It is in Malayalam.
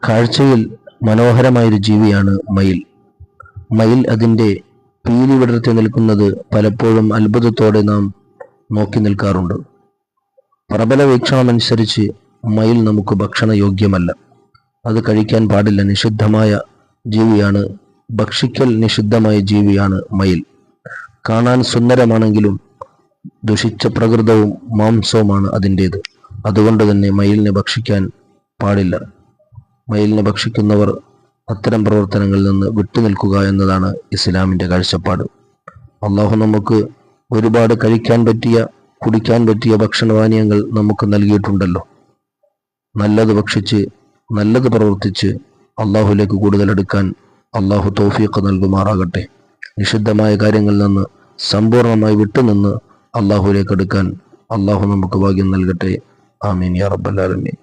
കാഴ്ചയിൽ മനോഹരമായൊരു ജീവിയാണ് മയിൽ. മയിൽ അതിൻ്റെ പീലി വിടർത്തി നിൽക്കുന്നത് പലപ്പോഴും അത്ഭുതത്തോടെ നാം നോക്കി നിൽക്കാറുണ്ട്. പ്രബല വീക്ഷണമനുസരിച്ച് മയിൽ നമുക്ക് ഭക്ഷണയോഗ്യമല്ല. അത് കഴിക്കാൻ പാടില്ല. നിഷിദ്ധമായ ജീവിയാണ്. ഭക്ഷിക്കൽ നിഷിദ്ധമായ ജീവിയാണ് മയിൽ. കാണാൻ സുന്ദരമാണെങ്കിലും ദുഷിച്ച പ്രകൃതവും മാംസവുമാണ് അതിൻ്റേത്. അതുകൊണ്ട് തന്നെ മയിലിനെ ഭക്ഷിക്കാൻ പാടില്ല. മയിലിനെ ഭക്ഷിക്കുന്നവർ അത്തരം പ്രവർത്തനങ്ങളിൽ നിന്ന് വിട്ടുനിൽക്കുക എന്നതാണ് ഇസ്ലാമിൻ്റെ കാഴ്ചപ്പാട്. അള്ളാഹു നമുക്ക് ഒരുപാട് കഴിക്കാൻ പറ്റിയ, കുടിക്കാൻ പറ്റിയ ഭക്ഷണപാനീയങ്ങൾ നമുക്ക് നൽകിയിട്ടുണ്ടല്ലോ. നല്ലത് ഭക്ഷിച്ച് നല്ലത് പ്രവർത്തിച്ച് അള്ളാഹുലേക്ക് കൂടുതൽ അടുക്കാൻ അള്ളാഹു തൗഫീഖ് നൽകുമാറാകട്ടെ. നിഷിദ്ധമായ കാര്യങ്ങളിൽ നിന്ന് സമ്പൂർണ്ണമായി വിട്ടുനിന്ന് അള്ളാഹുലേക്ക് അടുക്കാൻ അള്ളാഹു നമുക്ക് ഭാഗ്യം നൽകട്ടെ. ആമീൻ യാ റബ്ബൽ ആലമീൻ.